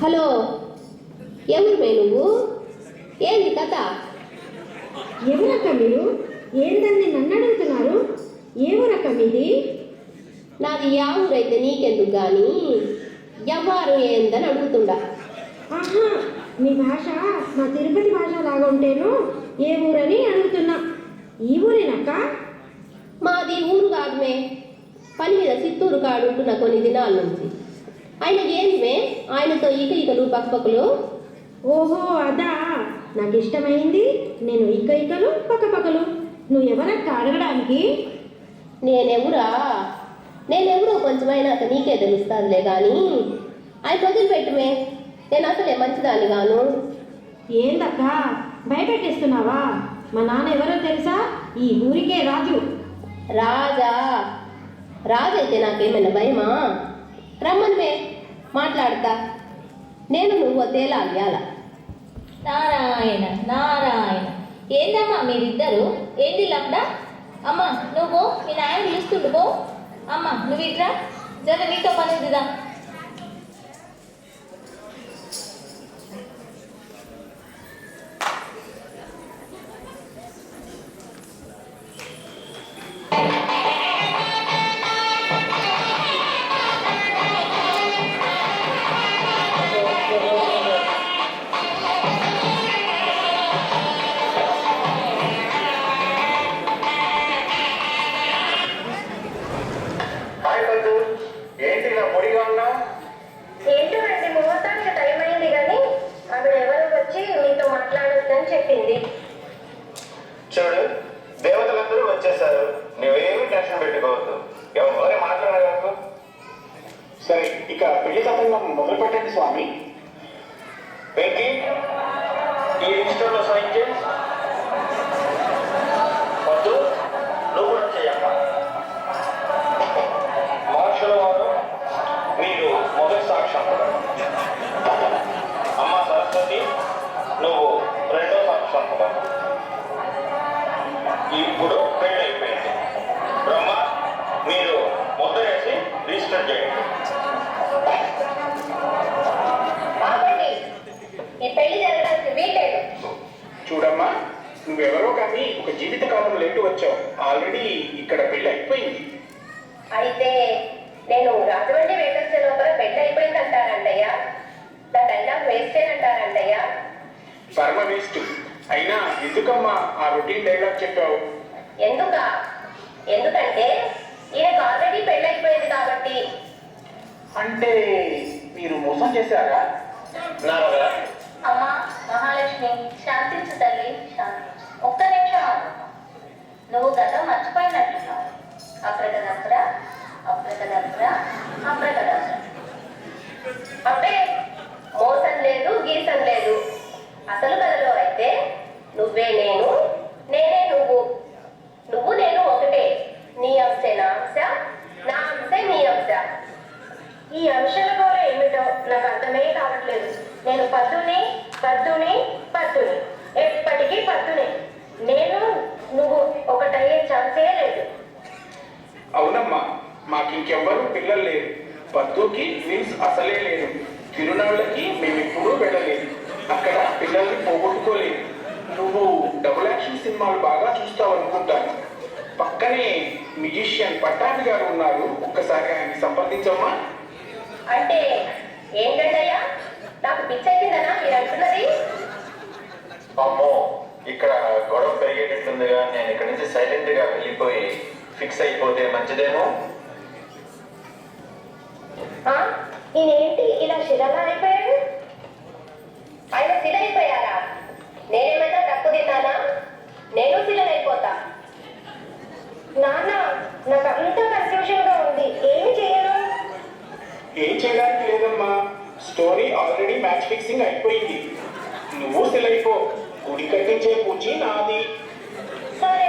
Hello, ఎవరు మే నువ్వు? ఏంది కథ? ఎవరక్క మీరు? ఏందని నన్ను అడుగుతున్నారు? ఏ ఊరక్క మీది? నాది యా ఊరైతే నీకెందుకు కానీ ఎవరు ఏందని అడుగుతుండా. ఆహా, మీ భాష మా తిరుపతి భాష లాగా ఉంటేను ఏ ఊరని అడుగుతున్నా. ఈ ఊరేనక్క? మాది ఊరు కాదు మే, పని మీద చిత్తూరు కాడు ఉంటున్న కొన్ని దినాల నుంచి. ఆయన ఏంది మే ఆయనతో ఈకలు పక్కపక్కలు? ఓహో అదా, నాకు ఇష్టమైంది నేను ఇకలు పక్కపక్కలు. నువ్వు ఎవరక్క అడగడానికి? నేనెవరో కొంచెమైనాక నీకే తెలుస్తుందిలే కానీ ఆయన వదిలిపెట్టుమే, నేను అసలే మంచిదాన్ని గాను. ఏందక్క భయపెట్టిస్తున్నావా? మా నాన్న ఎవరో తెలుసా? ఈ ఊరికే రాజు. రాజైతే నాకేమైనా భయమా? రమ్మనివే మాట్లాడతా, నేను నువ్వు తేలాలి అలా. నారాయణ నారాయణ, ఏందమ్మా మీరిద్దరు? ఏంది లమ్డా? అమ్మ నువ్వు మీ నాయన పిలుస్తుండు పో. అమ్మ నువ్వు ఇట్రా, జర నీతో పని ఉందిదా. ఏంటో అండి, ముహూర్తానికి టైం అయింది కానీ ఆవిడ ఎవరు వచ్చి మీతో మాట్లాడొద్దని చెప్పింది. చూడు, దేవతలందరూ వచ్చేసారు, నువ్వేమీ టెన్షన్ పెట్టుకోవద్దు, ఎవరే మాట్లాడగలకు. సరే, ఇక పెళ్లి తతంగం మొదలు పెట్టండి స్వామి. వెంకీ, ఈ రిజిస్టర్లో సైన్ చేయి. వద్దు, నువ్వు కూడా చెయ్యమ్మా. మార్షల్ వారు, మీరు మొదటి సాక్ష్యం. అమ్మ సరస్వతి, నువ్వు రెండో సాక్ష్యం. ఇప్పుడు పెళ్ళి అయిపోయింది. బ్రహ్మ, మీరు ముద్ర వేసి రిజిస్టర్ చేయండి. ఆగండి, ఈ పెళ్లి జరగడానికి వీల్లేదు. చూడమ్మా, నువ్వెవరో కానీ ఒక జీవిత కాలం లేటు వచ్చావు. ఆల్రెడీ ఇక్కడ పెళ్లి అయిపోయింది. అయితే నేను రాజమండ్రి వేటొచ్చే లోపల పెళ్లి అయిపోయింది అంటారంటయ్యా? నా డైలాగ్ వేస్తేనంటారంటయ్యా? పరమ వేస్ట్. అయినా ఎందుకమ్మా ఆ రొటీన్ డైలాగ్ చెప్పావు? ఎందుకంటే ఈయనకు ఆల్రెడీ పెళ్లి అయిపోయింది కాబట్టి. అంటే మీరు మోసం చేశారా? నారదా, అమ్మా మహాలక్ష్మి, శాంతించు తల్లి, శాంతించు. ఒక్క నిమిషం ఆగు. నువ్వు గతం మర్చిపోయినట్టున్నావు. అప్రగదప్ర అప్రగదప్ర అప్రగదప్ర. అబ్బే, మోసం లేదు గీసం లేదు. అసలు కథలో అయితే నువ్వే నేను, నేనే నువ్వు, నువ్వు నేను ఒకటే. నీ అంశే నా అంశ, నా అంశే నీ అంశ. ఈ అంశాల కూడా ఏమిటో నాకు అర్థమే కావట్లేదు. నేను పద్దుని ఎప్పటికీ పద్దుని. నేను నువ్వు ఒకటయ్యే ఛాన్సే లేదు. అవునమ్మా, మాకింకెవ్వరూ పిల్లలు లేరు. పద్దుకి మీన్స్ అసలే లేదు. తిరునాళ్ళకి మేమెప్పుడూ వెళ్ళలేదు. అక్కడ పిల్లల్ని పోగొట్టుకోలేదు. నువ్వు డబుల్ యాక్షన్ సినిమాలు బాగా చూస్తావు అనుకుంటాను. పక్కనే మ్యూజిషియన్ పట్టాభి గారు ఉన్నారు, ఒక్కసారి ఆయన్ని సంప్రదించమ్మా. అంటే ఏంటంటయ్యా, నాకు పిచ్చెక్కిందనా మీరు అంటున్నది? అమ్మో, ఇక్కడ గొడవ పెరిగేటట్టుందిగా. నేను ఇక్కడ నుంచి సైలెంట్ గా వెళ్ళిపోయి ఫిక్స్ అయిపోతే మంచిదేమో. ఈయనేంటి ఇలా శిలగా అయిపోయాడు? ఆయన శిల అయిపోయారా? నేనేమైనా తక్కువ తిన్నానా? నేను శిలైపోతా. నాన్న, నాకు అంతా కన్ఫ్యూజన్ గా ఉంది, ఏమి చేయను? ఏం చేయడానికి లేదమ్మా, స్టోరీ ఆల్రెడీ మ్యాచ్ ఫిక్సింగ్ అయిపోయింది. నువ్వు సెలైపో, గుడి కట్టించే పూచి నాది. సరే,